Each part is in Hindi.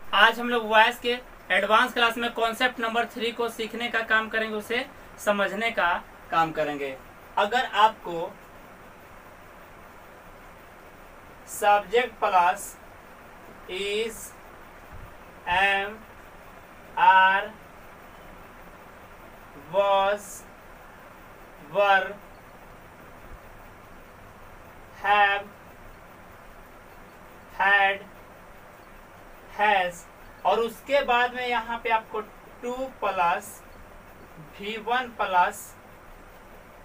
आज हम लोग वॉइस के एडवांस क्लास में कॉन्सेप्ट नंबर 3 को सीखने का काम करेंगे, उसे समझने का काम करेंगे। अगर आपको subject plus is am are was were have had has और उसके बाद में यहाँ पे आपको 2 प्लस V1 प्लस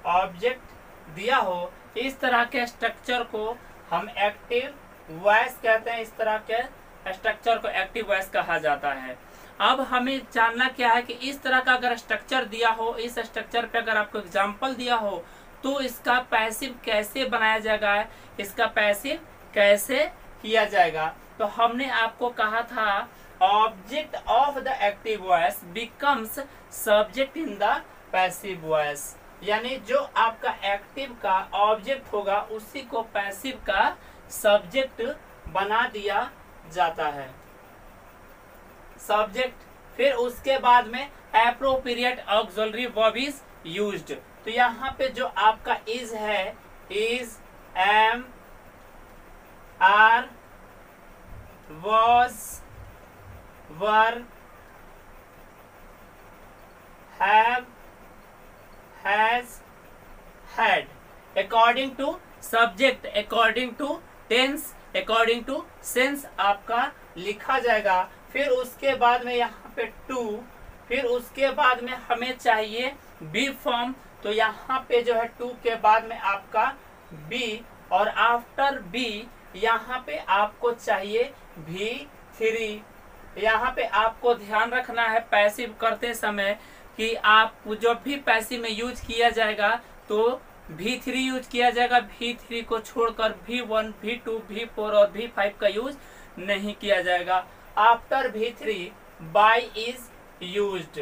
ऑब्जेक्ट दिया हो, इस तरह के स्ट्रक्चर को हम एक्टिव वॉइस कहते हैं। इस तरह के स्ट्रक्चर को एक्टिव वॉइस कहा जाता है। अब हमें जानना क्या है कि इस तरह का अगर स्ट्रक्चर दिया हो, इस स्ट्रक्चर पे अगर आपको एग्जांपल दिया हो तो इसका पैसिव कैसे बनाया जाएगा, इसका पैसिव कैसे किया जाएगा। तो हमने आपको कहा था object of the active voice becomes subject in the passive voice, यानी जो आपका एक्टिव का ऑब्जेक्ट होगा उसी को पैसिव का सब्जेक्ट बना दिया जाता है, सब्जेक्ट। फिर उसके बाद में appropriate auxiliary verb is used. तो यहाँ पे जो आपका इज है, is, am, are, was, were, have, has, had, according to subject, according to tense, according to sense आपका लिखा जाएगा। फिर उसके बाद में यहाँ पे टू, फिर उसके बाद में हमें चाहिए बी फॉर्म। तो यहाँ पे जो है टू के बाद में आपका बी, और आफ्टर बी यहाँ पे आपको चाहिए V3। यहाँ पे आपको ध्यान रखना है पैसिव करते समय कि आप जब भी पैसिव में यूज किया जाएगा तो V3 यूज किया जाएगा। V3 को छोड़कर V1, V2, V4 और V5 का यूज नहीं किया जाएगा। After V3 by is used,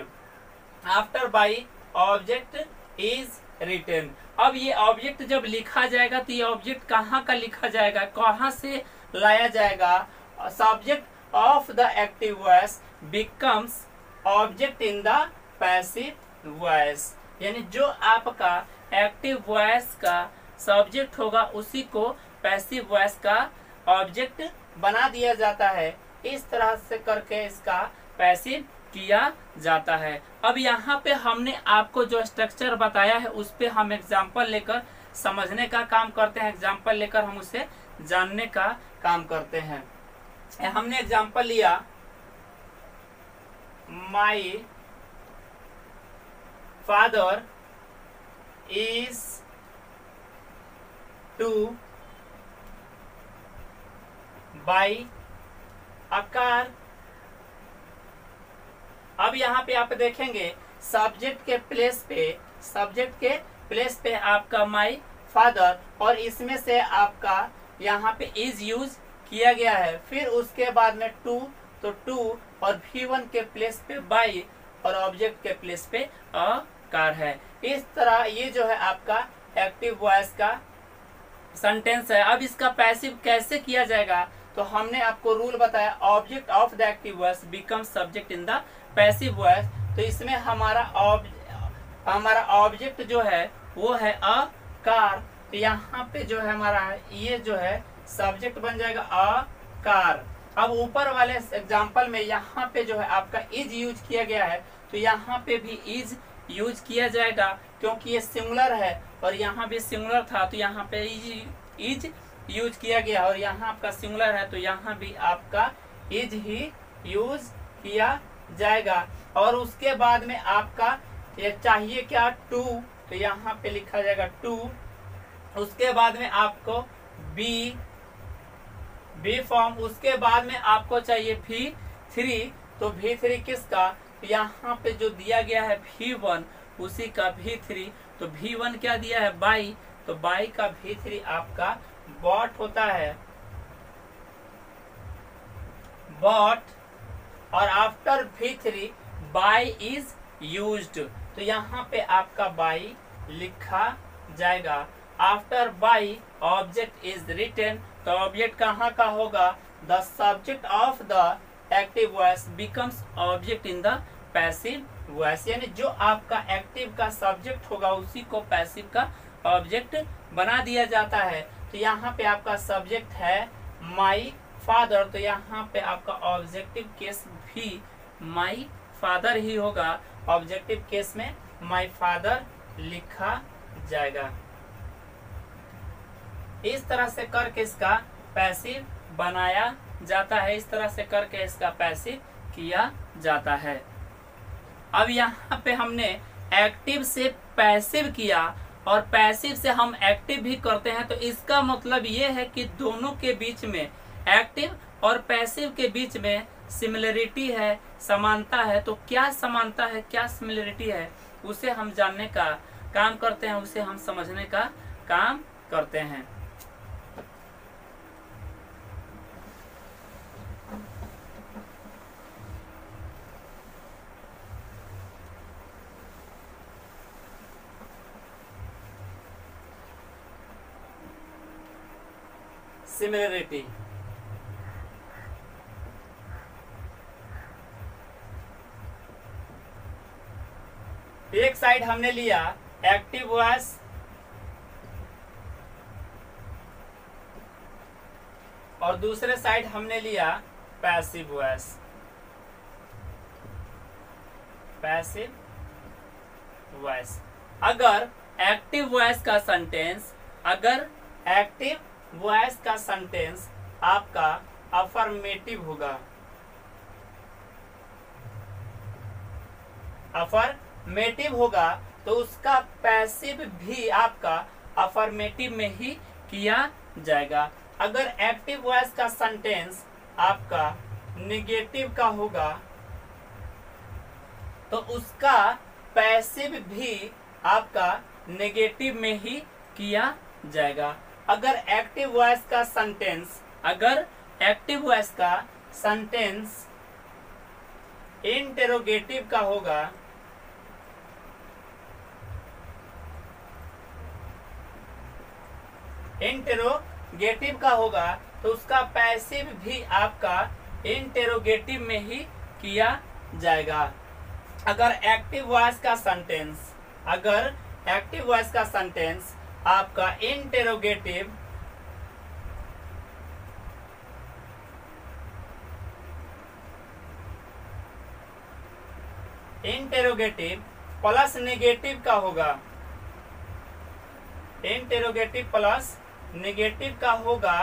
after by object is written। अब ये ऑब्जेक्ट जब लिखा जाएगा तो ये ऑब्जेक्ट कहाँ का लिखा जाएगा, कहाँ से लाया जाएगा। Subject of the active voice becomes object in the passive voice, यानी जो आपका एक्टिव वॉइस का सब्जेक्ट होगा उसी को पैसिव वॉइस का ऑब्जेक्ट बना दिया जाता है। इस तरह से करके इसका पैसिव किया जाता है। अब यहाँ पे हमने आपको जो स्ट्रक्चर बताया है उस पे हम एग्जांपल लेकर समझने का काम करते हैं, एग्जांपल लेकर हम उसे जानने का काम करते हैं। हमने एग्जांपल लिया, my father is two by a car। अब यहाँ पे आप देखेंगे सब्जेक्ट के प्लेस पे आपका माई फादर, और इसमें से आपका यहाँ पे इज यूज किया गया है। फिर उसके बाद में टू, तो टू, और V1 के प्लेस पे बाई, और ऑब्जेक्ट के प्लेस पे अ कार है। इस तरह ये जो है आपका एक्टिव वॉइस का सेंटेंस है। अब इसका पैसिव कैसे किया जाएगा, तो हमने आपको रूल बताया object of the active voice become subject in the passive voice. तो इसमें हमारा ऑब्जेक्ट जो है वो है अ कार। तो यहाँ पे जो है हमारा ये जो है सब्जेक्ट बन जाएगा अ कार। अब ऊपर वाले एग्जांपल में यहाँ पे जो है आपका इज यूज किया गया है, तो यहाँ पे भी इज यूज किया जाएगा क्योंकि ये सिंगुलर है और यहाँ भी सिंगुलर था, तो यहाँ पे इज यूज किया गया, और यहाँ आपका सिंगुलर है तो यहाँ भी आपका इज ही यूज किया जाएगा। और उसके बाद में आपका ये चाहिए क्या, टू, तो यहाँ पे लिखा जाएगा टू। उसके बाद में आपको बी फॉर्म। उसके बाद में आपको चाहिए V3, तो V3 किसका, यहाँ पे जो दिया गया है V1 उसी का V3। तो V1 क्या दिया है, बाई, तो बाई का V3 आपका बॉट होता है, बॉट। और after V3 by is used, तो यहाँ पे आपका बाई लिखा जाएगा। After by object is written, तो ऑब्जेक्ट कहाँ का होगा, the subject of the active voice becomes object in the passive voice, यानी जो आपका एक्टिव का सब्जेक्ट होगा उसी को पैसिव का ऑब्जेक्ट बना दिया जाता है। तो यहाँ पे आपका सब्जेक्ट है माई फादर, तो यहाँ पे आपका ऑब्जेक्टिव केस भी माई फादर ही होगा। ऑब्जेक्टिव केस में माई फादर लिखा जाएगा। इस तरह से करके इसका पैसिव बनाया जाता है, इस तरह से करके इसका पैसिव किया जाता है। अब यहाँ पे हमने एक्टिव से पैसिव किया और पैसिव से हम एक्टिव भी करते हैं, तो इसका मतलब ये है कि दोनों के बीच में, एक्टिव और पैसिव के बीच में सिमिलरिटी है, समानता है। तो क्या समानता है, क्या सिमिलरिटी है, उसे हम जानने का काम करते हैं, उसे हम समझने का काम करते हैं। सिमिलरिटी, एक साइड हमने लिया एक्टिव वॉइस और दूसरे साइड हमने लिया पैसिव वॉइस। पैसिव वॉइस, अगर एक्टिव वॉइस का सेंटेंस, अगर एक्टिव वॉइस का सेंटेंस आपका अफर्मेटिव होगा, अफर्मेटिव होगा, तो उसका पैसिव भी आपका अफर्मेटिव में ही किया जाएगा। अगर एक्टिव वॉइस का सेंटेंस आपका नेगेटिव का होगा तो उसका पैसिव भी आपका नेगेटिव में ही किया जाएगा। अगर एक्टिव वॉइस का सेंटेंस, अगर एक्टिव वॉइस का सेंटेंस इंटेरोगेटिव का होगा इंटेरोगेटिव का होगा, तो उसका पैसिव भी आपका इंटेरोगेटिव में ही किया जाएगा। अगर एक्टिव वॉइस का सेंटेंस, अगर एक्टिव वॉइस का सेंटेंस आपका इंटेरोगेटिव प्लस नेगेटिव का होगा, इंटेरोगेटिव प्लस नेगेटिव का होगा,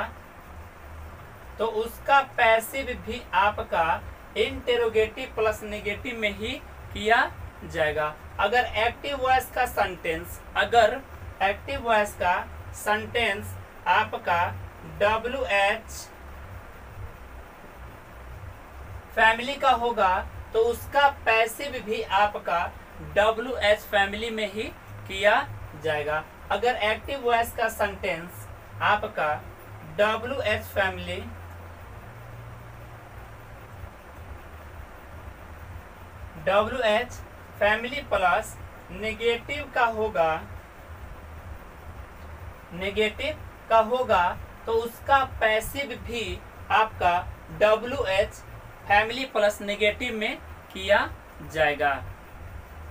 तो उसका पैसिव भी आपका इंटेरोगेटिव प्लस नेगेटिव में ही किया जाएगा। अगर एक्टिव वॉइस का सेंटेंस, अगर एक्टिव वॉइस का सेंटेंस आपका WH फैमिली का होगा, तो उसका पैसिव भी आपका WH फैमिली में ही किया जाएगा। अगर एक्टिव वॉइस का सेंटेंस आपका WH family, WH family plus negative का होगा, नेगेटिव का होगा, तो उसका पैसिव भी आपका WH फैमिली प्लस नेगेटिव में किया जाएगा।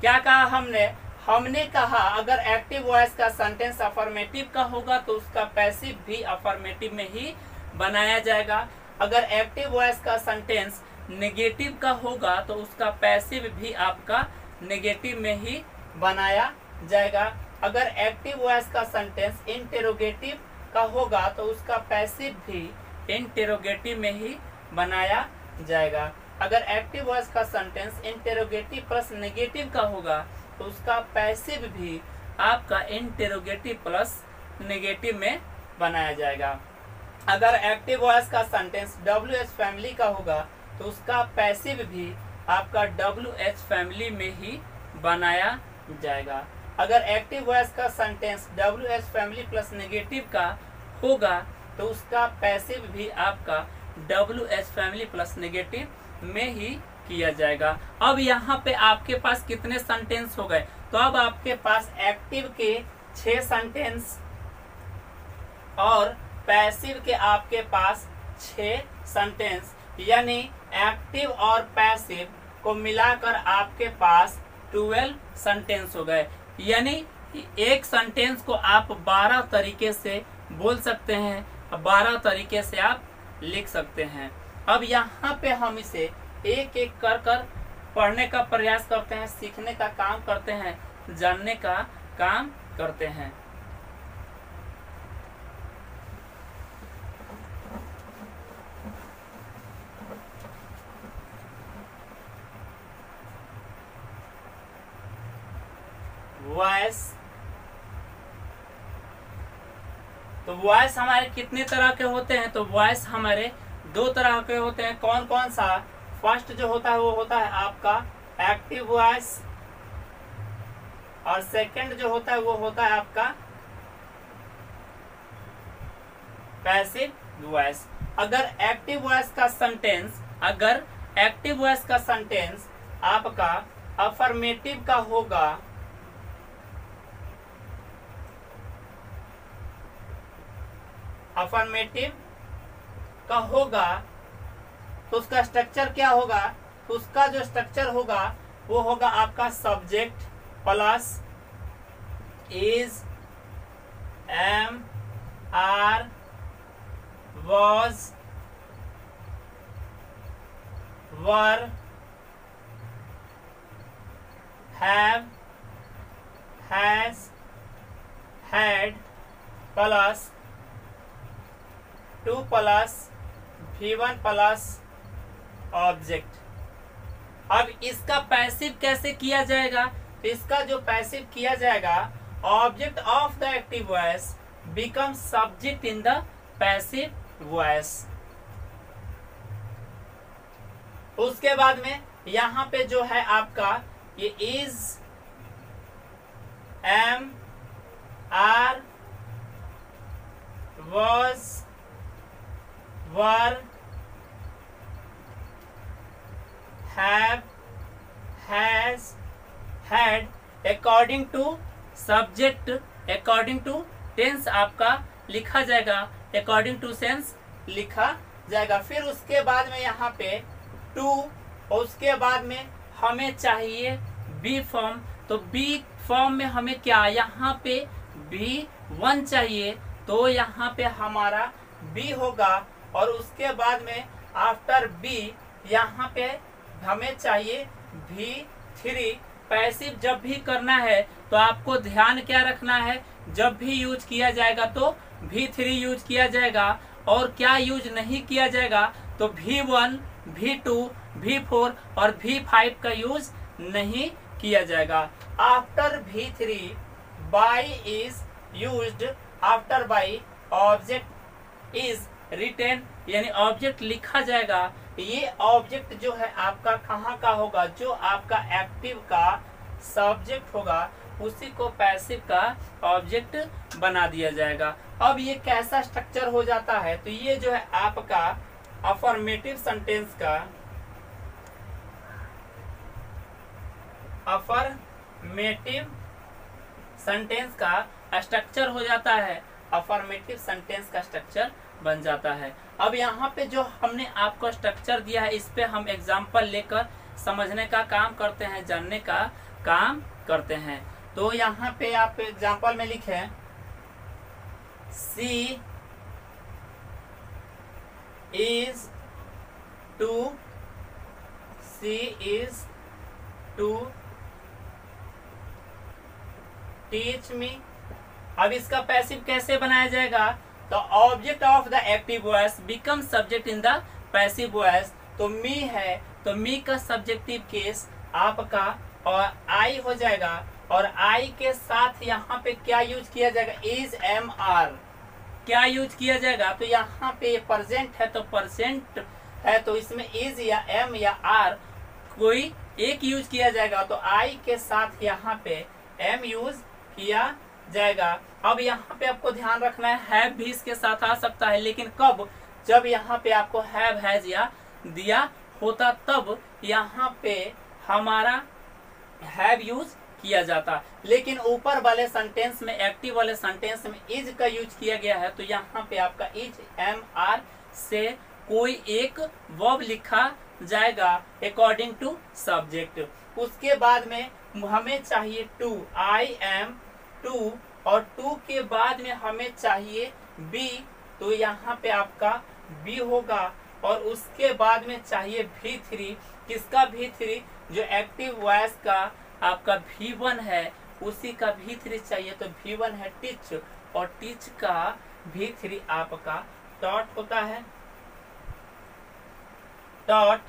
क्या कहा हमने? हमने कहा अगर एक्टिव वॉइस का सेंटेंस अफर्मेटिव का होगा तो उसका पैसिव भी अफर्मेटिव में ही बनाया जाएगा। अगर एक्टिव वॉइस का सेंटेंस नेगेटिव का होगा तो उसका पैसिव भी आपका नेगेटिव में ही बनाया जाएगा। अगर एक्टिव वॉइस का सेंटेंस इंटेरोगेटिव का होगा तो उसका पैसिव भी इंटेरोगेटिव में ही बनाया जाएगा। अगर एक्टिव वॉइस का सेंटेंस इंटेरोगेटिव प्लस नेगेटिव का होगा तो उसका पैसिव भी आपका इंटेरोगेटिव प्लस नेगेटिव में बनाया जाएगा। अगर एक्टिव वॉइस का सेंटेंस WH फैमिली का होगा तो उसका पैसिव भी आपका WH फैमिली में ही बनाया जाएगा। अगर एक्टिव वॉइस का sentence WH family plus negative का होगा तो उसका पैसिव भी आपका WH फैमिली प्लस नेगेटिव में ही किया जाएगा। अब यहाँ पे आपके पास कितने सेंटेंस हो गए? तो अब आपके पास एक्टिव के 6 सेंटेंस और पैसिव के आपके पास 6 सेंटेंस, यानी एक्टिव और पैसिव को मिलाकर आपके पास 12 सेंटेंस हो गए। यानी एक सेंटेंस को आप 12 तरीके से बोल सकते हैं, 12 तरीके से आप लिख सकते हैं। अब यहाँ पे हम इसे एक एक कर कर पढ़ने का प्रयास करते हैं, सीखने का काम करते हैं, जानने का काम करते हैं। वॉइस, तो वॉइस हमारे कितने तरह के होते हैं? तो वॉइस हमारे 2 तरह के होते हैं। कौन कौन सा? फर्स्ट जो होता है वो होता है आपका एक्टिव वॉइस, और सेकंड जो होता है वो होता है आपका पैसिव वॉइस। अगर एक्टिव वॉइस का सेंटेंस आपका अफर्मेटिव का होगा, तो उसका स्ट्रक्चर क्या होगा? तो उसका जो स्ट्रक्चर होगा वो होगा आपका subject plus is, am, are, was, were, have, has, had plus 2 plus V1 plus object. अब इसका पैसिव कैसे किया जाएगा? तो इसका जो पैसिव किया जाएगा, object of the active voice become subject in the passive voice. उसके बाद में यहाँ पे जो है आपका ये is, am, are, was, were, have, has, had according to subject, according to tense आपका लिखा जाएगा, according to sense लिखा जाएगा। फिर उसके बाद में यहाँ पे to, और उसके बाद में हमें चाहिए बी फॉर्म। तो बी फॉर्म में हमें क्या, यहाँ पे B1 चाहिए, तो यहाँ पे हमारा बी होगा। और उसके बाद में आफ्टर बी यहाँ पे हमें चाहिए V3। पैसिव जब भी करना है तो आपको ध्यान क्या रखना है, जब भी यूज किया जाएगा तो V3 यूज किया जाएगा, और क्या यूज नहीं किया जाएगा तो V1, V2, V4 और V5 का यूज नहीं किया जाएगा। After V3 by is used, after by object is written, यानी ऑब्जेक्ट लिखा जाएगा। ये ऑब्जेक्ट जो है आपका कहाँ का होगा? जो आपका एक्टिव का सब्जेक्ट होगा उसी को पैसिव का ऑब्जेक्ट बना दिया जाएगा। अब ये कैसा स्ट्रक्चर हो जाता है? तो ये जो है आपका अफर्मेटिव सेंटेंस का स्ट्रक्चर हो जाता है, अफर्मेटिव सेंटेंस का स्ट्रक्चर बन जाता है। अब यहाँ पे जो हमने आपको स्ट्रक्चर दिया है, इस पे हम एग्जाम्पल लेकर समझने का काम करते हैं, जानने का काम करते हैं। तो यहाँ पे आप एग्जाम्पल में लिखे सी इज टू टीच मी। अब इसका पैसिव कैसे बनाया जाएगा? तो object of the active voice become subject in the passive voice. तो मी है, तो मी का सब्जेक्टिव केस आपका और आई हो जाएगा, और आई के साथ यहाँ पे क्या यूज किया जाएगा? इज, एम, आर क्या यूज किया जाएगा? तो यहाँ पे प्रेजेंट है तो प्रेजेंट है, तो इसमें इज या एम या आर कोई एक यूज किया जाएगा। तो आई के साथ यहाँ पे एम यूज किया जाएगा। अब यहाँ पे आपको ध्यान रखना है, हैव भी इसके साथ आ सकता है, लेकिन कब? जब यहाँ पे आपको हैव, हैज या दिया होता तब यहाँ पे हमारा हैव यूज किया जाता। लेकिन ऊपर वाले सेंटेंस में, एक्टिव वाले सेंटेंस में इज का यूज किया गया है, तो यहाँ पे आपका इज, एम, आर से कोई एक वर्ब लिखा जाएगा अकॉर्डिंग टू सब्जेक्ट। उसके बाद में हमें चाहिए टू, आई एम टू, और टू के बाद में हमें चाहिए बी, तो यहाँ पे आपका बी होगा। और उसके बाद में चाहिए V3, किसका V3? जो एक्टिव वॉइस का आपका V1 है उसी का V3 चाहिए, तो V1 है टीच, और टीच का V3 आपका डॉट होता है, डॉट।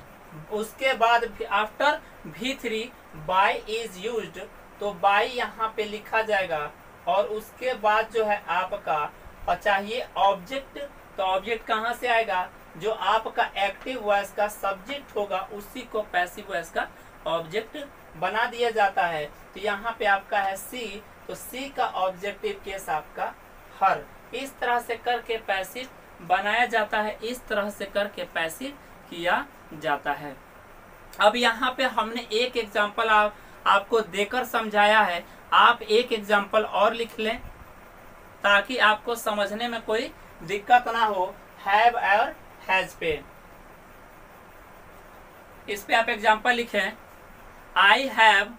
उसके बाद after V3 by is used, तो बाय यहाँ पे लिखा जाएगा। और उसके बाद जो है आपका चाहिए ऑब्जेक्ट, तो ऑब्जेक्ट कहाँ से आएगा? जो आपका एक्टिव वॉइस का सब्जेक्ट होगा उसी को पैसिव वॉइस का ऑब्जेक्ट बना दिया जाता है। तो यहाँ पे आपका है सी, तो सी का ऑब्जेक्टिव केस आपका हर। इस तरह से करके पैसिव बनाया जाता है, इस तरह से करके पैसिव किया जाता है। अब यहाँ पे हमने एक एग्जाम्पल आपको देकर समझाया है, आप एक एग्जाम्पल और लिख लें ताकि आपको समझने में कोई दिक्कत ना हो। हैव और हैज पे, इस पे आप एग्जाम्पल लिखें। I have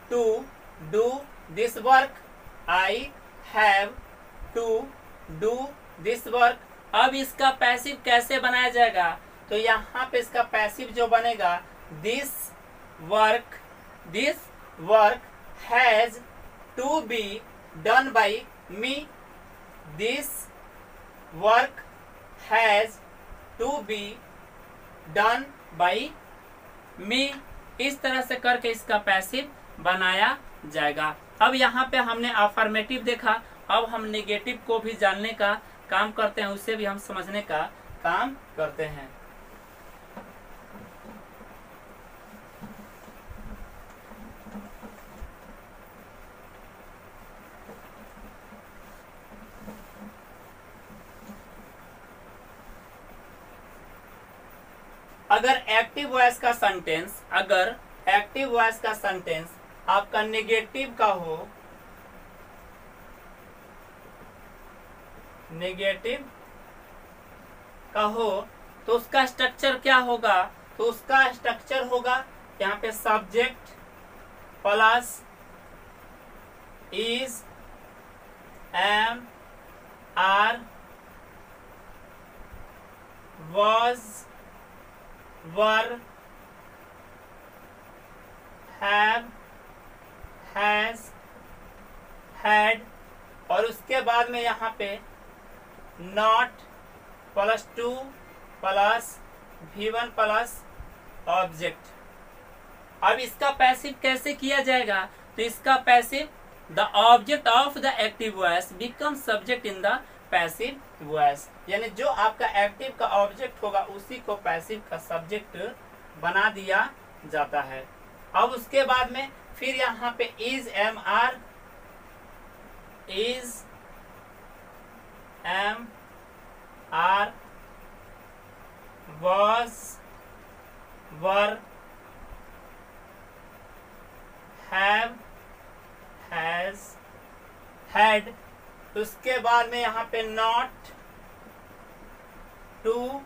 to do this work, I have to do this work. अब इसका पैसिव कैसे बनाया जाएगा? तो यहाँ पे इसका पैसिव जो बनेगा, this work has to be done by me, this work has to be done by me. इस तरह से करके इसका पैसिव बनाया जाएगा। अब यहाँ पे हमने अफर्मेटिव देखा, अब हम नेगेटिव को भी जानने का काम करते हैं, उसे भी हम समझने का काम करते हैं। अगर एक्टिव वॉइस का सेंटेंस, अगर एक्टिव वॉइस का सेंटेंस आपका नेगेटिव का हो, नेगेटिव का हो, तो उसका स्ट्रक्चर क्या होगा? तो उसका स्ट्रक्चर होगा यहाँ पे subject plus is, am, are, was, were, have, has, had, और उसके बाद में यहाँ पे not plus two plus V1 plus object. अब इसका पैसिव कैसे किया जाएगा? तो इसका passive, the object of the active voice become subject in the passive voice, यानी जो आपका एक्टिव का ऑब्जेक्ट होगा उसी को पैसिव का सब्जेक्ट बना दिया जाता है। अब उसके बाद में फिर यहाँ पे is, am, are, is, am, are, was, were, have, has, had। उसके बाद में यहाँ पे नॉट, टू,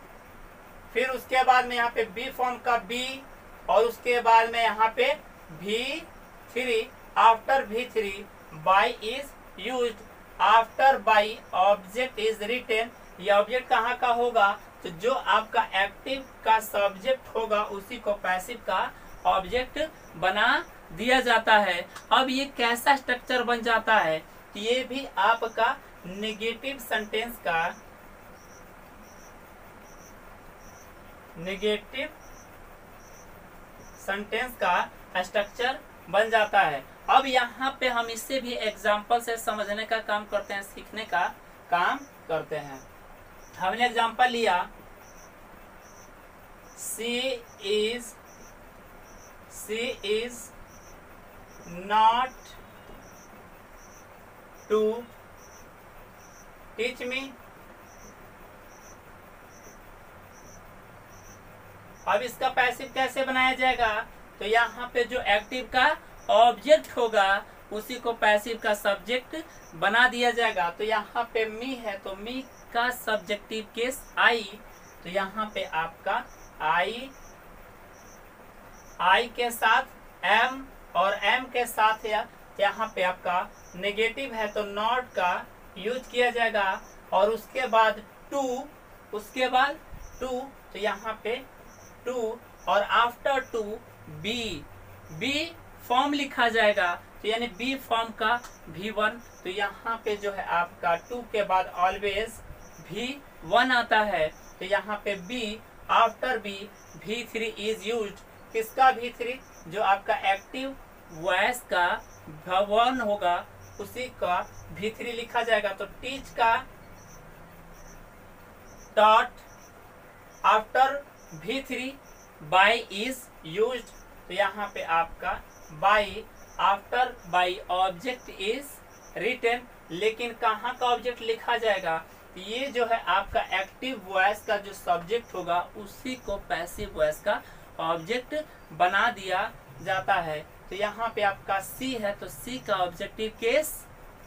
फिर उसके बाद में यहाँ पे बी फॉर्म का बी, और उसके बाद में यहाँ पे V3, after V3 by is used, after by object is written. ये ऑब्जेक्ट कहाँ का होगा? तो जो आपका एक्टिव का सब्जेक्ट होगा उसी को पैसिव का ऑब्जेक्ट बना दिया जाता है। अब ये कैसा स्ट्रक्चर बन जाता है? ये भी आपका नेगेटिव सेंटेंस का, नेगेटिव सेंटेंस का स्ट्रक्चर बन जाता है। अब यहाँ पे हम इससे भी एग्जाम्पल से समझने का काम करते हैं, सीखने का काम करते हैं। हमने एग्जाम्पल लिया, she is not to teach me. अब इसका पैसिव कैसे बनाया जाएगा? तो यहाँ पे जो एक्टिव का ऑब्जेक्ट होगा उसी को पैसिव का सब्जेक्ट बना दिया जाएगा। तो यहाँ पे मी है तो मी का सब्जेक्टिव केस आई, तो यहाँ पे आपका आई के साथ एम और एम के साथ यहाँ पे आपका नेगेटिव है तो नॉट का यूज किया जाएगा। और उसके बाद टू, तो यहाँ पे टू और आफ्टर टू बी फॉर्म लिखा जाएगा, तो यानी बी फॉर्म का V1। तो यहाँ पे जो है आपका टू के बाद ऑलवेज V1 आता है, तो यहाँ पे B after B V3 is used. किसका V3? जो आपका एक्टिव वॉइस का V1 होगा उसी का V3 लिखा जाएगा। तो टीच का dot after V3 by is used, तो यहाँ पे आपका by after by object is written, लेकिन कहाँ का ऑब्जेक्ट लिखा जाएगा? ये जो है आपका एक्टिव वॉइस का जो सब्जेक्ट होगा उसी को पैसिव वॉइस का ऑब्जेक्ट बना दिया जाता है। तो यहाँ पे आपका सी है तो सी का ऑब्जेक्टिव केस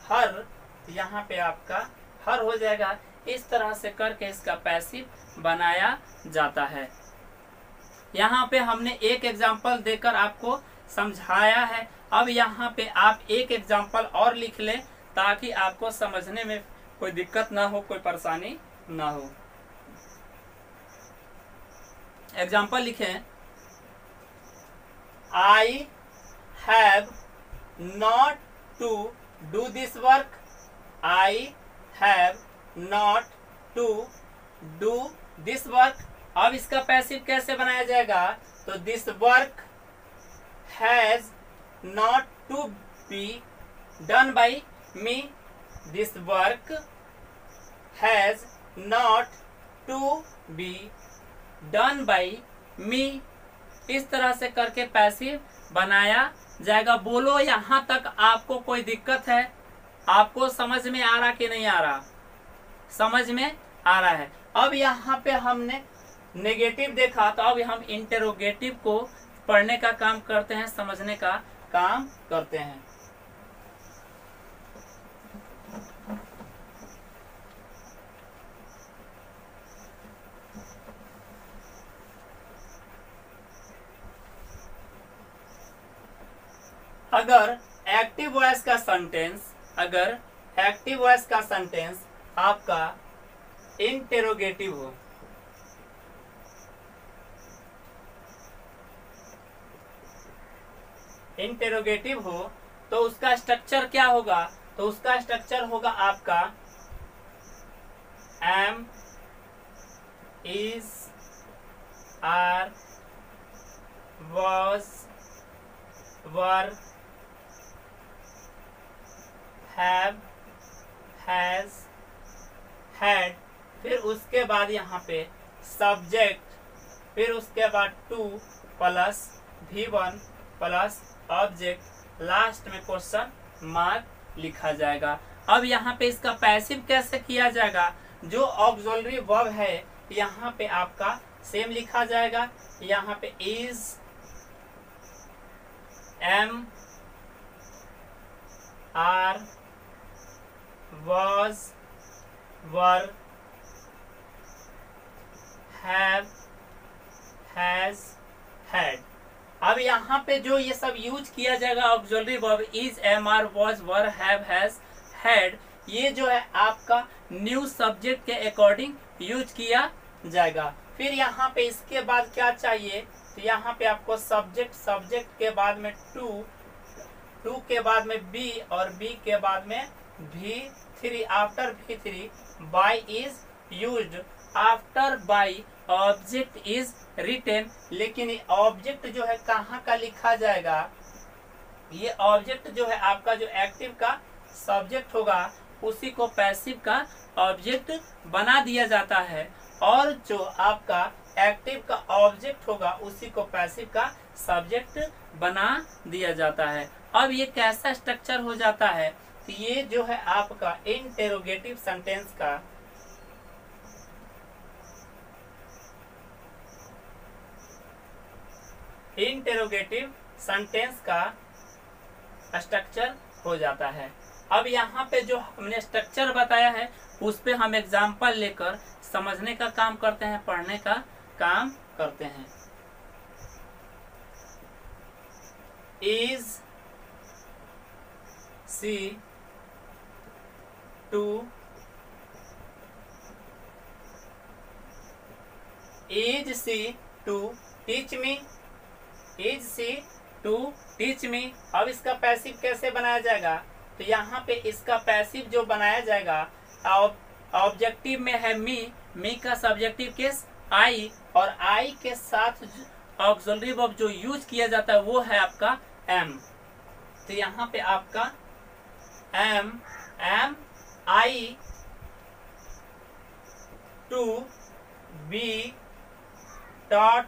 हर, तो यहाँ पे आपका हर हो जाएगा। इस तरह से करके इसका पैसिव बनाया जाता है। यहाँ पे हमने एक एग्जाम्पल देकर आपको समझाया है। अब यहाँ पे आप एक एग्जाम्पल और लिख लें ताकि आपको समझने में कोई दिक्कत ना हो, कोई परेशानी ना हो। एग्जाम्पल लिखें, I have not to do this work, I have not to do this work. अब इसका पैसिव कैसे बनाया जाएगा? तो this work has not to be done by me, this work has not to be done by me. इस तरह से करके पैसिव बनाया जाएगा। बोलो यहाँ तक आपको कोई दिक्कत है? आपको समझ में आ रहा कि नहीं आ रहा? समझ में आ रहा है। अब यहाँ पे हमने नेगेटिव देखा, तो अब हम इंटेरोगेटिव को पढ़ने का काम करते हैं, समझने का काम करते हैं। अगर एक्टिव वॉइस का सेंटेंस आपका इंटेरोगेटिव हो, तो उसका स्ट्रक्चर क्या होगा? तो उसका स्ट्रक्चर होगा आपका am, is, are, was, were, have, has, had, फिर उसके बाद यहाँ पे सब्जेक्ट, फिर उसके बाद to plus V1 plus object, last में क्वेश्चन मार्क लिखा जाएगा। अब यहाँ पे इसका पैसिव कैसे किया जाएगा? जो ऑक्सिलरी वर्ब है यहाँ पे आपका सेम लिखा जाएगा। यहाँ पे is, am, are, was, were, have, has, had. अब यहाँ पे जो ये सब यूज किया जाएगा auxiliary verb is, am, are, was, were, have, has, had, ये जो है आपका न्यू सब्जेक्ट के अकॉर्डिंग यूज किया जाएगा। फिर यहाँ पे इसके बाद क्या चाहिए? तो यहाँ पे आपको सब्जेक्ट के बाद में टू के बाद में बी और बी के बाद में V3, after V3 by is used, after by object is written. लेकिन ये ऑब्जेक्ट जो है कहाँ का लिखा जाएगा? ये ऑब्जेक्ट जो है आपका जो एक्टिव का सब्जेक्ट होगा उसी को पैसिव का ऑब्जेक्ट बना दिया जाता है, और जो आपका एक्टिव का ऑब्जेक्ट होगा उसी को पैसिव का सब्जेक्ट बना दिया जाता है। अब ये कैसा स्ट्रक्चर हो जाता है? तो ये जो है आपका इंटेरोगेटिव सेंटेंस का स्ट्रक्चर हो जाता है। अब यहाँ पे जो हमने स्ट्रक्चर बताया है उस पे हम एग्जाम्पल लेकर समझने का काम करते हैं, पढ़ने का काम करते हैं। Is she to is she to teach me, is she to teach me. अब इसका पैसिव कैसे बनाया जाएगा? तो यहाँ पे इसका पैसिव जो बनाया जाएगा, ऑब्जेक्टिव में है मी का सब्जेक्टिव केस आई, और आई के साथ ऑक्सिलरी वर्ब जो यूज किया जाता है वो है आपका एम। तो यहाँ पे आपका am I to be dot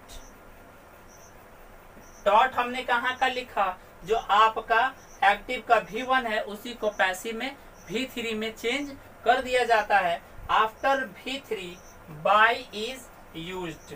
हमने कहाँ का लिखा? जो आपका एक्टिव का V1 है उसी को पैसिव में V3 में चेंज कर दिया जाता है। After V3 by is used,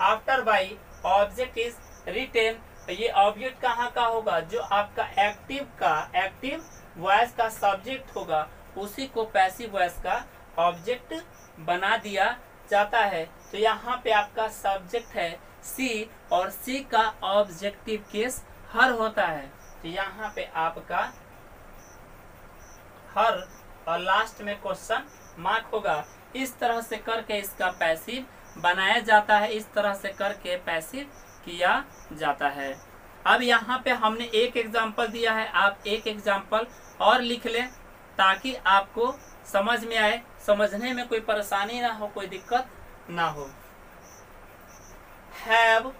after by object is written. ये ऑब्जेक्ट कहाँ का होगा? जो आपका एक्टिव वॉइस का सब्जेक्ट होगा उसी को पैसिव वॉइस का ऑब्जेक्ट बना दिया जाता है। तो यहाँ पे आपका सब्जेक्ट है सी और सी का ऑब्जेक्टिव केस हर होता है। तो यहाँ पे आपका हर और लास्ट में क्वेश्चन मार्क होगा। इस तरह से करके इसका पैसिव बनाया जाता है, इस तरह से करके पैसिव किया जाता है। अब यहाँ पे हमने एक एग्जाम्पल दिया है, आप एक एग्जाम्पल और लिख लें ताकि आपको समझ में आए, समझने में कोई परेशानी ना हो, कोई दिक्कत ना हो। Have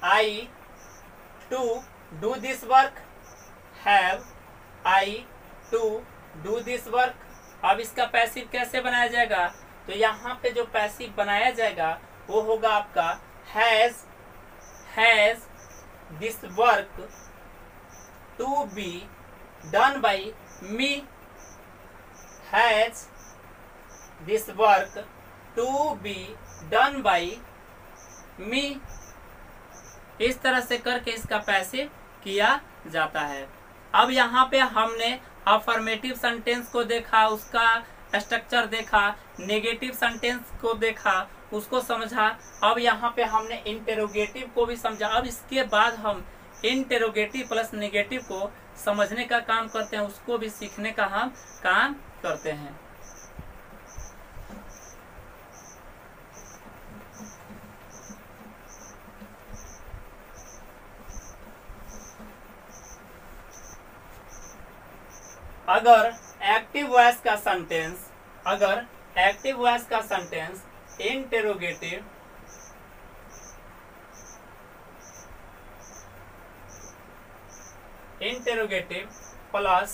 I to do this work, have I to do this work. अब इसका पैसिव कैसे बनाया जाएगा? तो यहाँ पे जो पैसिव बनाया जाएगा वो होगा आपका has this work to be done by me, has this work to be done by me. इस तरह से करके इसका पैसिव किया जाता है। अब यहाँ पे हमने अफर्मेटिव सेंटेंस को देखा, उसका स्ट्रक्चर देखा, नेगेटिव सेंटेंस को देखा, उसको समझा। अब यहाँ पे हमने इंटेरोगेटिव को भी समझा। अब इसके बाद हम इंटेरोगेटिव प्लस नेगेटिव को समझने का काम करते हैं, उसको भी सीखने का हम काम करते हैं। अगर एक्टिव वॉइस का सेंटेंस इंटेरोगेटिव प्लस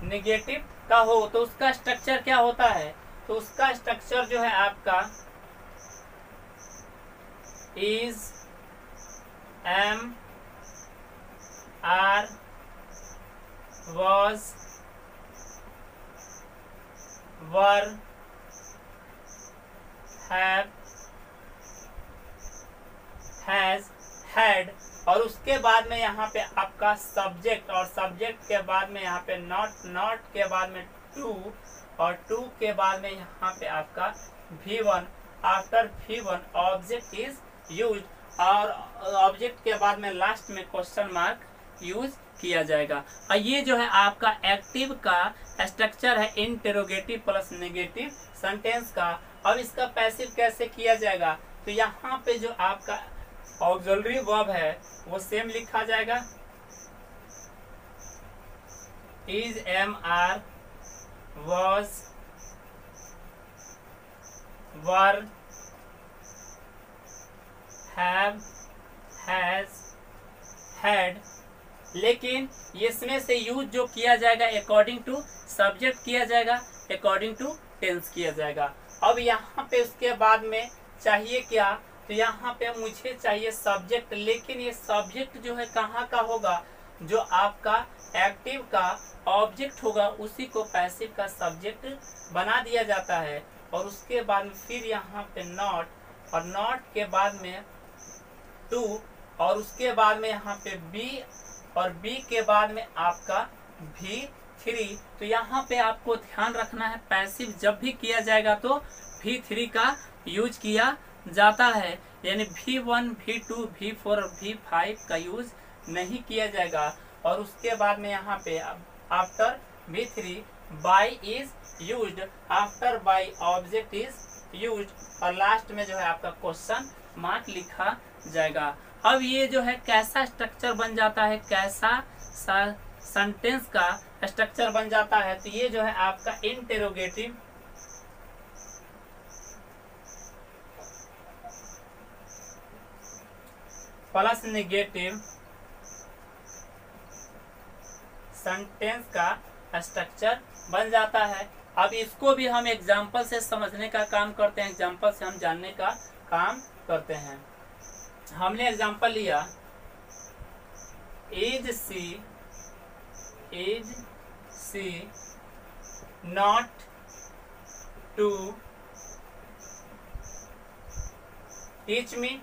नेगेटिव का हो तो उसका स्ट्रक्चर क्या होता है? तो उसका स्ट्रक्चर जो है आपका is, am, are, was, were, have, has, had, और उसके बाद में यहाँ पे आपका सब्जेक्ट, और सब्जेक्ट के बाद में यहाँ पे नॉट के बाद में टू, और टू के बाद में यहाँ पे आपका V1। After V1 object is use, और ऑब्जेक्ट के बाद में लास्ट में क्वेश्चन मार्क यूज किया जाएगा। और ये जो है आपका एक्टिव का स्ट्रक्चर है इंटेरोगेटिव प्लस नेगेटिव सेंटेंस का। अब इसका पैसिव कैसे किया जाएगा? तो यहाँ पे जो आपका ऑक्सिलरी वर्ब है वो सेम लिखा जाएगा, is, am, are, was, were, have, has, had। लेकिन इसमें से यूज जो किया जाएगा अकॉर्डिंग टू सब्जेक्ट किया जाएगा, अकॉर्डिंग टू टेंस किया जाएगा। अब यहाँ पे उसके बाद में चाहिए क्या? तो यहाँ पे मुझे चाहिए सब्जेक्ट, लेकिन ये सब्जेक्ट जो है कहाँ का होगा? जो आपका एक्टिव का ऑब्जेक्ट होगा उसी को पैसिव का सब्जेक्ट बना दिया जाता है। और उसके बाद में फिर यहाँ पे नॉट, और नॉट के बाद में 2 और उसके बाद में यहाँ पे B और B के बाद में आपका V3। तो यहाँ पे आपको ध्यान रखना है पैसिव जब भी किया जाएगा तो V3 का यूज किया जाता है, यानी V1 V2 V4 और V5 का यूज नहीं किया जाएगा। और उसके बाद में यहाँ पे after V3 by is used, after by object is used और लास्ट में जो है आपका क्वेश्चन मार्क लिखा जाएगा। अब ये जो है कैसा स्ट्रक्चर बन जाता है, कैसा सेंटेंस का स्ट्रक्चर बन जाता है, तो ये जो है आपका इंटेरोगेटिव प्लस नेगेटिव सेंटेंस का स्ट्रक्चर बन जाता है। अब इसको भी हम एग्जाम्पल से समझने का काम करते हैं, एग्जाम्पल से हम जानने का काम करते हैं। हमने एग्जाम्पल लिया is she not to teach me.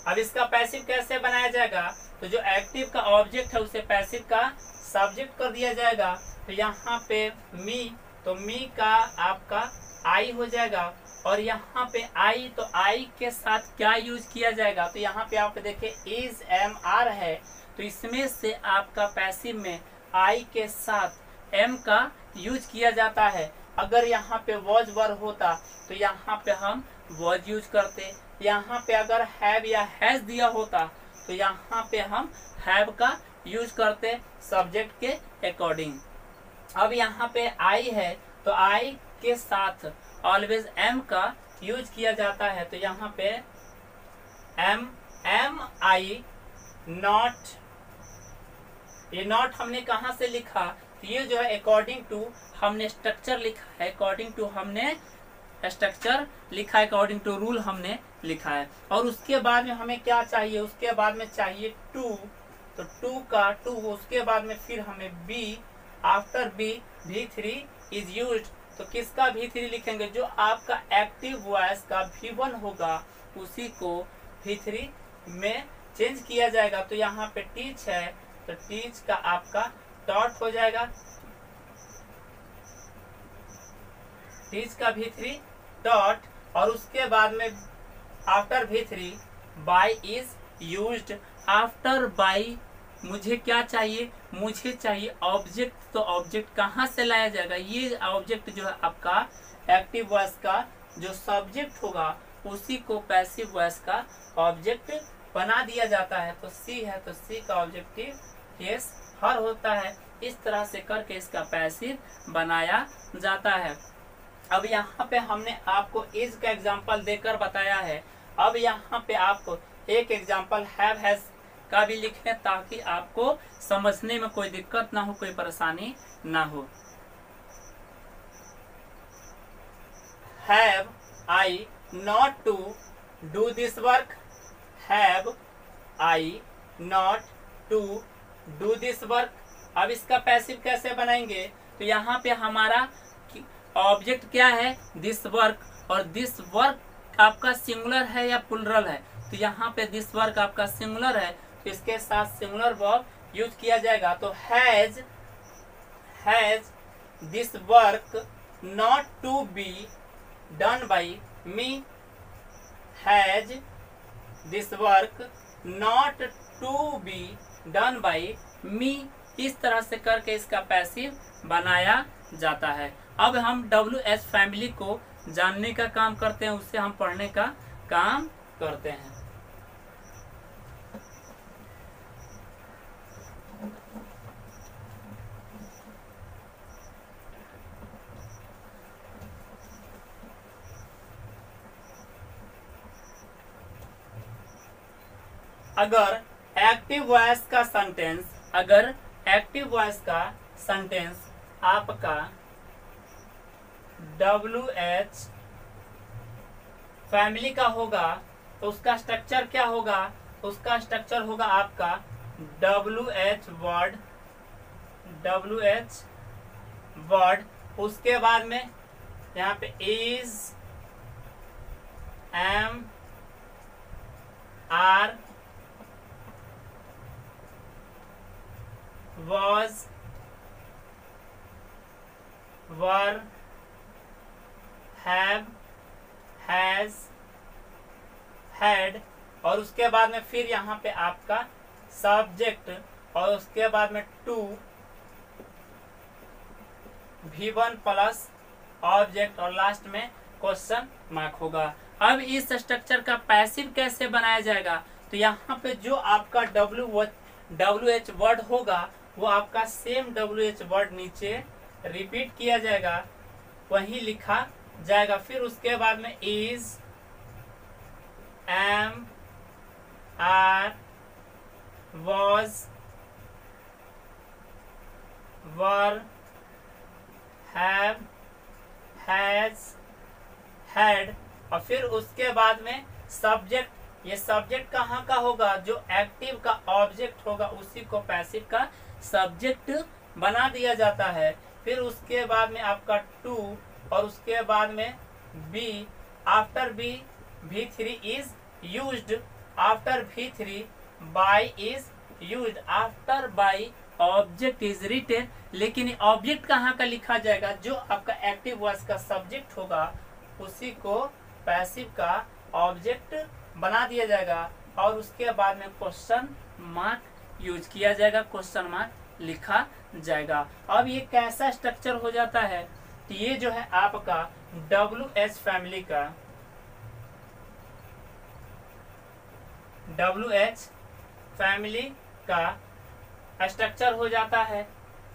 अब इसका पैसिव कैसे बनाया जाएगा, तो जो एक्टिव का ऑब्जेक्ट है उसे पैसिव का सब्जेक्ट कर दिया जाएगा। तो यहाँ पे मी, तो मी का आपका आई हो जाएगा और यहाँ पे आई, तो आई के साथ क्या यूज किया जाएगा, तो यहाँ पे आप देखिए इज एम आर है, तो इसमें से आपका पैसिव में आई के साथ एम का यूज किया जाता है। अगर यहाँ पे वॉज वर्ब होता तो यहाँ पे हम वॉज यूज करते, यहाँ पे अगर हैव या हैज दिया होता तो यहाँ पे हम हैव का यूज करते सब्जेक्ट के अकॉर्डिंग। अब यहाँ पे आई है तो आई के साथ ऑलवेज एम का यूज किया जाता है, तो यहाँ पे एम आई नॉट, ये नॉट हमने कहाँ से लिखा, तो ये जो है अकॉर्डिंग टू हमने स्ट्रक्चर लिखा है, अकॉर्डिंग टू हमने स्ट्रक्चर लिखा है, अकॉर्डिंग टू रूल हमने लिखा है। और उसके बाद में हमें क्या चाहिए, उसके बाद में चाहिए टू, तो टू का टू, उसके बाद में फिर हमें be, after be V3 is used, तो किसका V3 लिखेंगे, जो आपका एक्टिव वॉइस का V1 होगा उसी को V3 में चेंज किया जाएगा। तो यहाँ पे टीच है तो टीच का आपका डॉट हो जाएगा, टीच का V3 डॉट, और उसके बाद में after V3 by is used. After by मुझे क्या चाहिए, मुझे चाहिए ऑब्जेक्ट, तो ऑब्जेक्ट कहाँ से लाया जाएगा, ये ऑब्जेक्ट जो है आपका एक्टिव वॉइस का जो सब्जेक्ट होगा उसी को पैसिव वॉइस का ऑब्जेक्ट बना दिया जाता है। तो सी है तो सी का ऑब्जेक्टिव केस हर होता है। इस तरह से करके इसका पैसिव बनाया जाता है। अब यहाँ पे हमने आपको इज का एग्जांपल देकर बताया है। अब यहाँ पे आपको एक एग्जांपल हैव हैज का भी लिखें ताकि आपको समझने में कोई दिक्कत ना हो, कोई परेशानी ना हो। Have I not to do this work, have I not to do this work. अब इसका पैसिव कैसे बनाएंगे, तो यहाँ पे हमारा ऑब्जेक्ट क्या है, दिस वर्क, और दिस वर्क आपका सिंगुलर है या प्लुरल है, तो यहाँ पे दिस वर्क आपका सिंगुलर है तो इसके साथ सिंगुलर वर्ब यूज किया जाएगा। तो has this work not to be done by me, has this work not to be done by me. इस तरह से करके इसका पैसिव बनाया जाता है। अब हम WH फैमिली को जानने का काम करते हैं, उससे हम पढ़ने का काम करते हैं। अगर एक्टिव वॉइस का सेंटेंस, अगर एक्टिव वॉइस का सेंटेंस आपका WH फैमिली का होगा तो उसका स्ट्रक्चर क्या होगा, उसका स्ट्रक्चर होगा आपका WH वर्ड, उसके बाद में यहाँ पे is, am, are was were have has had और उसके बाद में फिर यहाँ पे आपका सब्जेक्ट और उसके बाद में टू V1 प्लस ऑब्जेक्ट और लास्ट में क्वेश्चन मार्क होगा। अब इस स्ट्रक्चर का पैसिव कैसे बनाया जाएगा, तो यहाँ पे जो आपका WH वर्ड होगा वो आपका सेम WH वर्ड नीचे रिपीट किया जाएगा, वही लिखा जाएगा। फिर उसके बाद में is, am, are, was, were, have, has, had और फिर उसके बाद में सब्जेक्ट। ये सब्जेक्ट कहाँ का होगा, जो एक्टिव का ऑब्जेक्ट होगा उसी को पैसिव का सब्जेक्ट बना दिया जाता है। फिर उसके बाद में आपका टू और उसके बाद में be, after be V3 is used, after V3 by is used, after by object is written. लेकिन ऑब्जेक्ट कहाँ का लिखा जाएगा, जो आपका एक्टिव वॉइस का सब्जेक्ट होगा उसी को पैसिव का ऑब्जेक्ट बना दिया जाएगा और उसके बाद में क्वेश्चन मार्क यूज किया जाएगा, क्वेश्चन मार्क लिखा जाएगा। अब ये कैसा स्ट्रक्चर हो जाता है, तो ये जो है आपका WH फैमिली का, WH फैमिली का स्ट्रक्चर हो जाता है।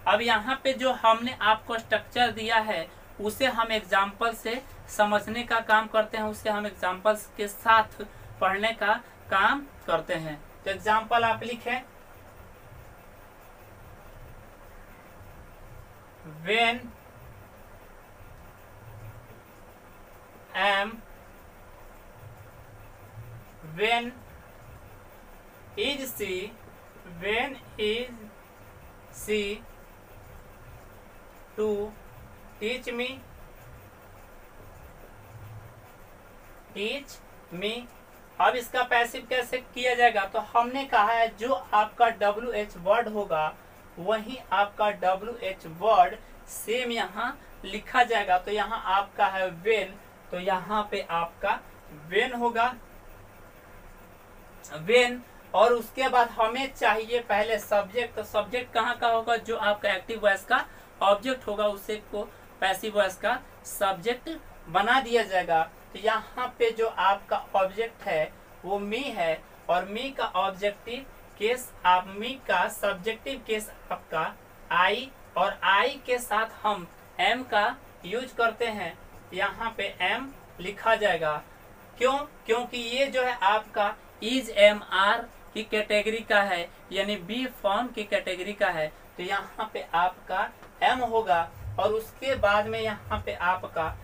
अब यहाँ पे जो हमने आपको स्ट्रक्चर दिया है उसे हम एग्जाम्पल से समझने का काम करते हैं, उसे हम एग्जाम्पल्स के साथ पढ़ने का काम करते हैं। तो एग्जाम्पल आप लिखें, when am, when is she, when is she to teach me, teach me। अब इसका पैसिव कैसे किया जाएगा, तो हमने कहा है जो आपका WH वर्ड होगा वही आपका WH वर्ड सेम यहाँ लिखा जाएगा। तो यहाँ आपका है when, तो यहाँ पे आपका when होगा, when। और उसके बाद हमें चाहिए पहले सब्जेक्ट, तो सब्जेक्ट कहाँ का होगा, जो आपका एक्टिव वॉइस का ऑब्जेक्ट होगा उसे को पैसिव वॉइस का सब्जेक्ट बना दिया जाएगा। तो यहाँ पे जो आपका ऑब्जेक्ट है वो मी है और मी का ऑब्जेक्टिव केस आप मी का सब्जेक्टिव केस आपका आई और आई के साथ हम एम का यूज करते हैं। यहाँ पे एम लिखा जाएगा, क्यों, क्योंकि ये जो है आपका इज एम आर की कैटेगरी का है, यानी बी फॉर्म की कैटेगरी का है। तो यहाँ पे आपका एम होगा और उसके बाद में यहाँ पे आपका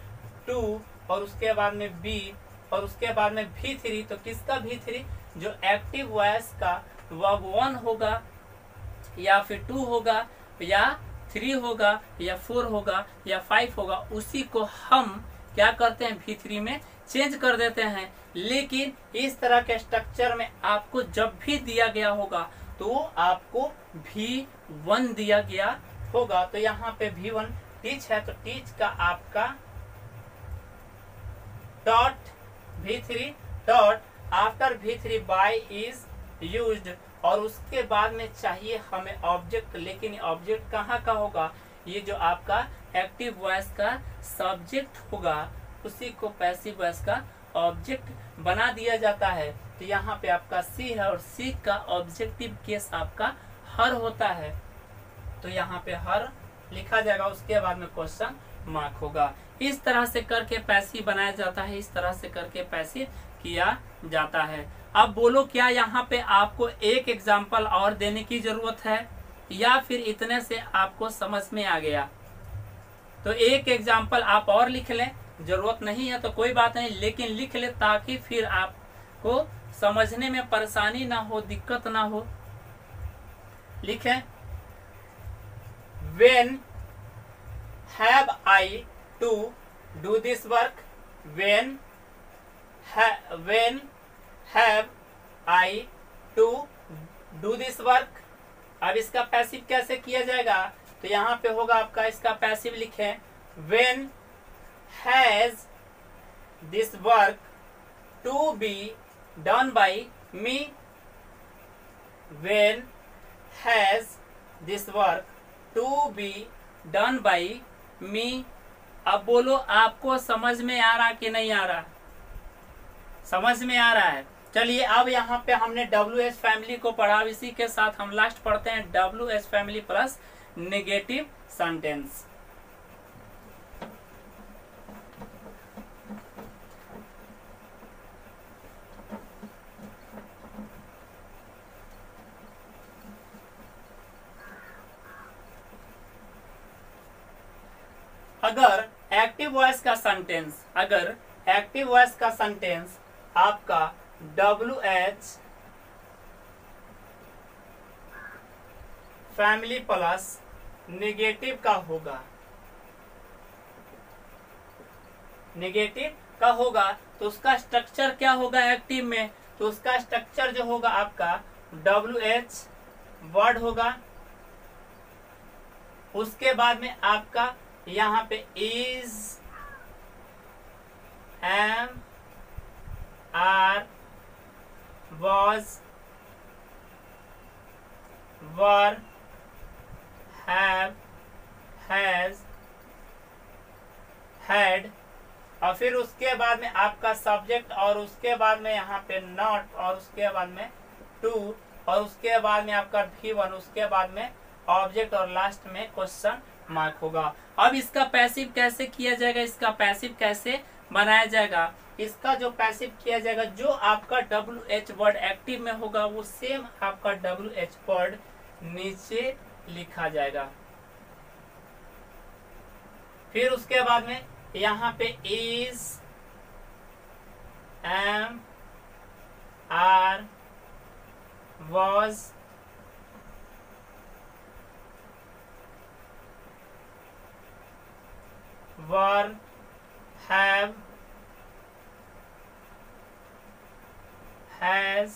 टू और उसके बाद में बी और उसके बाद में V3। तो किसका V3, जो एक्टिव वॉइस का वर्ब 1 होगा या फिर 2 होगा या 3 होगा या 4 होगा या 5 होगा, उसी को हम क्या करते हैं V3 में चेंज कर देते हैं। लेकिन इस तरह के स्ट्रक्चर में आपको जब भी दिया गया होगा तो आपको V1 दिया गया होगा। तो यहाँ पे V1 टीच है, तो टीच का आपका dot V3 dot after V3 by is used और उसके बाद में चाहिए हमें ऑब्जेक्ट। लेकिन ऑब्जेक्ट कहाँ का होगा, ये जो आपका एक्टिव वॉइस का सब्जेक्ट होगा उसी को पैसिव वॉइस का ऑब्जेक्ट बना दिया जाता है। तो यहाँ पे आपका सी है और सी का ऑब्जेक्टिव केस आपका हर होता है, तो यहाँ पे हर लिखा जाएगा, उसके बाद में क्वेश्चन मार्क होगा। इस तरह से करके पैसिव बनाया जाता है, इस तरह से करके पैसिव किया जाता है। अब बोलो क्या यहाँ पे आपको एक एग्जाम्पल और देने की जरूरत है या फिर इतने से आपको समझ में आ गया? तो एक एग्जाम्पल आप और लिख लें, जरूरत नहीं है तो कोई बात नहीं, लेकिन लिख ले ताकि फिर आपको समझने में परेशानी ना हो, दिक्कत ना हो। लिखें, when have I to do this work, when have I to do this work। अब इसका पैसिव कैसे किया जाएगा, तो यहाँ पे होगा आपका, इसका पैसिव लिखें, when has this work to be done by me। when has this work to be done by me। अब बोलो आपको समझ में आ रहा कि नहीं आ रहा, समझ में आ रहा है। चलिए अब यहाँ पे हमने WH फैमिली को पढ़ा, इसी के साथ हम लास्ट पढ़ते हैं WH family plus negative sentence. अगर एक्टिव वॉइस का सेंटेंस, अगर एक्टिव वॉइस का सेंटेंस आपका WH फैमिली प्लस नेगेटिव का होगा, नेगेटिव का होगा, तो उसका स्ट्रक्चर क्या होगा एक्टिव में, तो उसका स्ट्रक्चर जो होगा आपका WH वर्ड होगा, उसके बाद में आपका यहाँ पे is, am, are, was, were, have, has, had, और फिर उसके बाद में आपका सब्जेक्ट, और उसके बाद में यहाँ पे नॉट, और उसके बाद में टू, और उसके बाद में आपका V1, उसके बाद में ऑब्जेक्ट, और लास्ट में क्वेश्चन मार्क होगा। अब इसका पैसिव कैसे किया जाएगा, इसका पैसिव कैसे बनाया जाएगा, इसका जो पैसिव किया जाएगा, जो आपका WH वर्ड एक्टिव में होगा वो सेम आपका WH वर्ड नीचे लिखा जाएगा। फिर उसके बाद में यहाँ पे is, am, are, was, were, have, has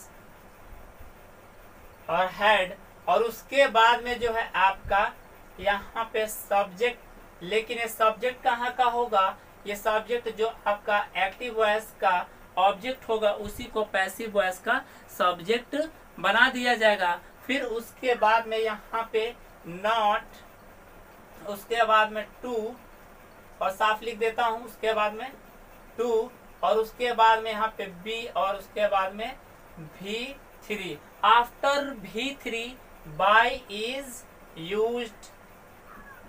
और हैड, और उसके बाद में जो है आपका यहाँ पे सब्जेक्ट, लेकिन ये सब्जेक्ट कहाँ का होगा, ये सब्जेक्ट जो आपका एक्टिव वॉइस का ऑब्जेक्ट होगा उसी को पैसिव वॉइस का सब्जेक्ट बना दिया जाएगा। फिर उसके बाद में यहाँ पे नॉट, उसके बाद में टू, और साफ लिख देता हूं, उसके बाद में टू, और उसके बाद में यहाँ पे बी, और उसके बाद में V3। After V3 by is used,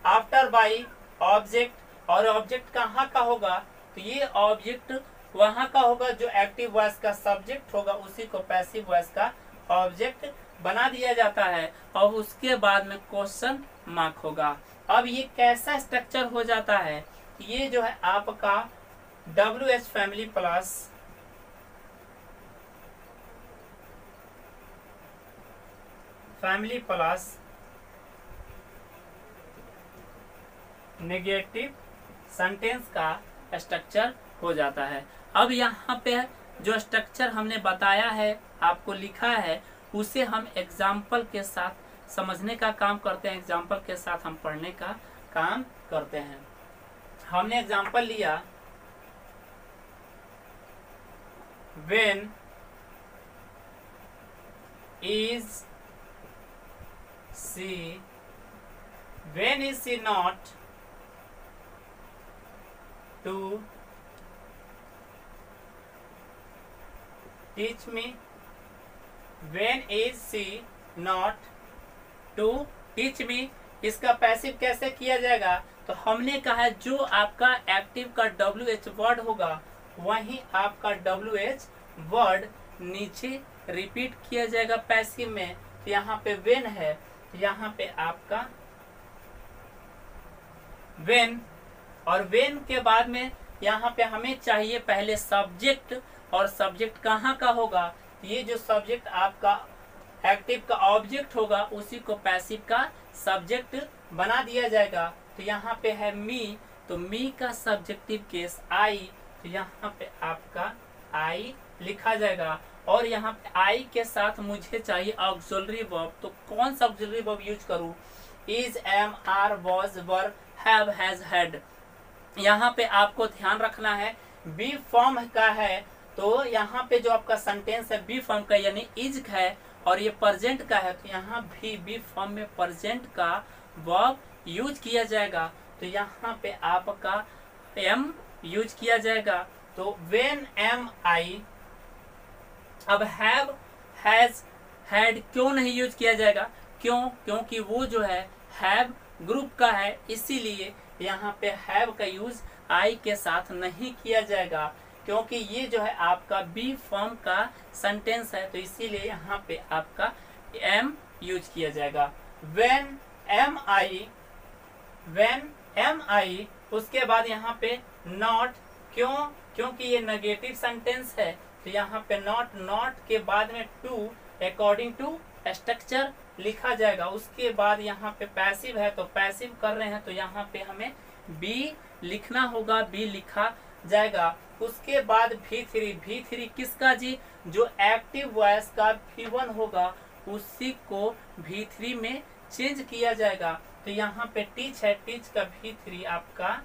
after by object, और ऑब्जेक्ट कहाँ का होगा, तो ये ऑब्जेक्ट वहां का होगा जो एक्टिव वॉइस का सब्जेक्ट होगा, उसी को पैसिव वॉइस का ऑब्जेक्ट बना दिया जाता है, और उसके बाद में क्वेश्चन मार्क होगा। अब ये कैसा स्ट्रक्चर हो जाता है, ये जो है आपका WH family plus negative sentence का स्ट्रक्चर हो जाता है। अब यहाँ पे जो स्ट्रक्चर हमने बताया है, आपको लिखा है, उसे हम एग्जाम्पल के साथ समझने का काम करते हैं, एग्जाम्पल के साथ हम पढ़ने का काम करते हैं। हमने एग्जाम्पल लिया, when is she not to teach me, when is she not to teach me। इसका पैसिव कैसे किया जाएगा, तो हमने कहा जो आपका एक्टिव का WH वर्ड होगा वहीं आपका WH वर्ड नीचे रिपीट किया जाएगा पैसिव में। तो यहाँ पे when है, यहाँ पे आपका when, और when के बाद में यहाँ पे हमें चाहिए पहले सब्जेक्ट, और सब्जेक्ट कहाँ का होगा, ये जो सब्जेक्ट आपका एक्टिव का ऑब्जेक्ट होगा उसी को पैसिव का सब्जेक्ट बना दिया जाएगा। तो यहाँ पे है मी, तो मी का सब्जेक्टिव केस आई, तो यहाँ पे आपका आई लिखा जाएगा। और यहाँ पे आई के साथ मुझे चाहिए ऑक्सिलरी वर्ब, तो कौन सा ऑक्सिलरी वर्ब यूज करूँ? Is, am, are, was, were, have, has, had. यहाँ पे आपको ध्यान रखना है बी फॉर्म का है, तो यहाँ पे जो आपका सेंटेंस है बी फॉर्म का यानी इज है और ये प्रेजेंट का है, तो यहाँ भी बी फॉर्म में प्रेजेंट का वर्ब यूज किया जाएगा। तो यहाँ पे आपका एम यूज किया जाएगा। तो व्हेन एम आई, अब हैव, हैज, हैड क्यों नहीं यूज किया जाएगा? क्यों? क्योंकि वो जो है हैव ग्रुप का है, इसीलिए यहाँ पे हैव का यूज आई के साथ नहीं किया जाएगा, क्योंकि ये जो है आपका बी फॉर्म का सेंटेंस है, तो इसीलिए यहाँ पे आपका एम यूज किया जाएगा। When am I, when am I, उसके बाद यहाँ पे नॉट, क्यों? क्योंकि ये नेगेटिव सेंटेंस है, तो यहाँ पे नॉट, नॉट के बाद में टू अकॉर्डिंग टू स्ट्रक्चर लिखा जाएगा। उसके बाद यहाँ पे पैसिव है, तो पैसिव कर रहे हैं तो यहाँ पे हमें बी लिखना होगा, बी लिखा जाएगा। उसके बाद V3, V3 किसका जी? जो एक्टिव वॉइस का V1 होगा उसी को V3 में चेंज किया जाएगा। तो यहाँ पे टीच है, टीच का V3 आपका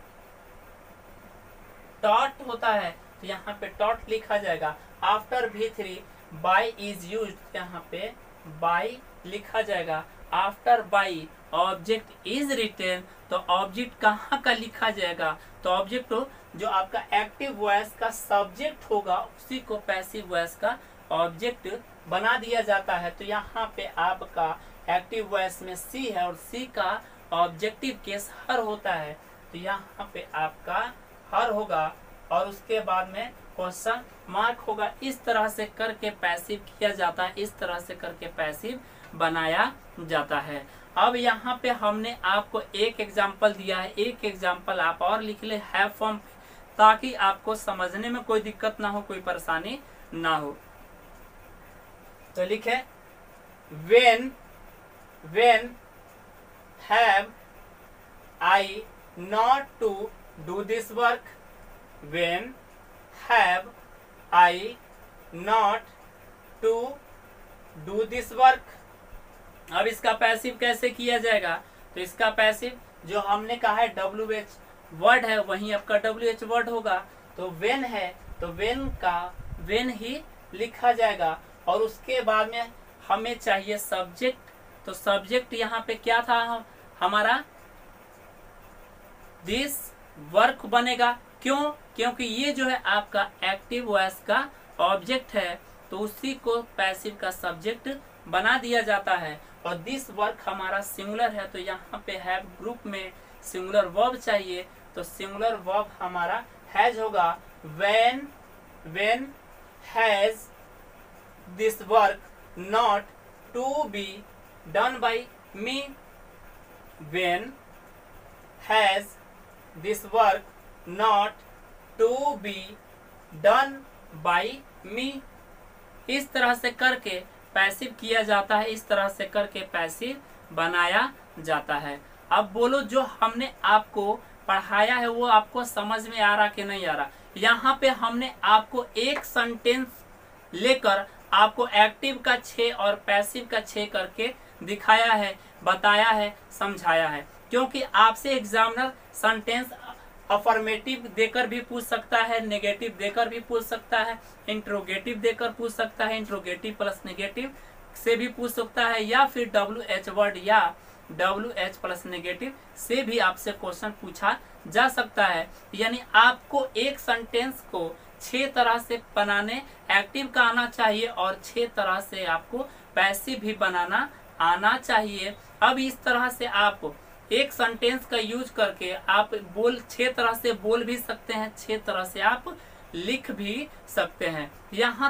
टॉट होता है, तो यहाँ पे टॉट लिखा जाएगा। After V3 by is use, यहाँ पे बाय लिखा जाएगा। After by object is written, तो ऑब्जेक्ट कहाँ का लिखा जाएगा? तो ऑब्जेक्ट जो आपका एक्टिव वॉइस का सब्जेक्ट होगा उसी को पैसिव वॉइस का ऑब्जेक्ट बना दिया जाता है। तो यहाँ पे आपका एक्टिव वॉइस में सी है और सी का ऑब्जेक्टिव केस हर होता है, तो यहाँ पे आपका हर होगा और उसके बाद में क्वेश्चन मार्क होगा। इस तरह से करके पैसिव किया जाता है, इस तरह से करके पैसिव बनाया जाता है। अब यहाँ पे हमने आपको एक एग्जाम्पल दिया है, एक एग्जाम्पल आप और लिख ले हैव फॉर्म, ताकि आपको समझने में कोई दिक्कत ना हो, कोई परेशानी ना हो। तो लिखे when, when have I not to do this work, when have I not to do this work. अब इसका पैसिव कैसे किया जाएगा? तो इसका पैसिव जो हमने कहा है WH वर्ड है, वहीं आपका WH वर्ड होगा। तो व्हेन है तो व्हेन का व्हेन ही लिखा जाएगा और उसके बाद में हमें चाहिए सब्जेक्ट, तो सब्जेक्ट यहाँ पे क्या था हमारा? दिस वर्क बनेगा। क्यों? क्योंकि ये जो है आपका एक्टिव वॉइस का ऑब्जेक्ट है, तो उसी को पैसिव का सब्जेक्ट बना दिया जाता है। और दिस वर्क हमारा सिंगुलर है, तो यहाँ पे हैव ग्रुप में सिंगुलर वर्ब चाहिए, तो सिंगुलर वर्ब हमारा हैज होगा। When, when has this work not to be done by me, when has this work not to be done by me. इस तरह से करके पैसिव किया जाता है, इस तरह से करके पैसिव बनाया जाता है। अब बोलो जो हमने आपको पढ़ाया है वो आपको समझ में आ रहा कि नहीं आ रहा? यहाँ पे हमने आपको एक सेंटेंस लेकर आपको एक्टिव का 6 और पैसिव का 6 करके दिखाया है, बताया है, समझाया है। क्योंकि आपसे एग्जामिनर सेंटेंस अफर्मेटिव देकर भी पूछ सकता है, नेगेटिव देकर भी पूछ सकता है, इंट्रोगेटिव देकर पूछ सकता है, इंट्रोगेटिव प्लस नेगेटिव से भी पूछ सकता है, या फिर WH वर्ड या WH प्लस नेगेटिव से भी आपसे क्वेश्चन पूछा जा सकता है। यानी आपको एक सेंटेंस को 6 तरह से बनाने एक्टिव का आना चाहिए और 6 तरह से आपको पैसिव भी बनाना आना चाहिए। अब इस तरह से आप एक सेंटेंस का यूज करके आप 6 तरह से बोल भी सकते हैं, 6 तरह से आप लिख भी सकते हैं। यहाँ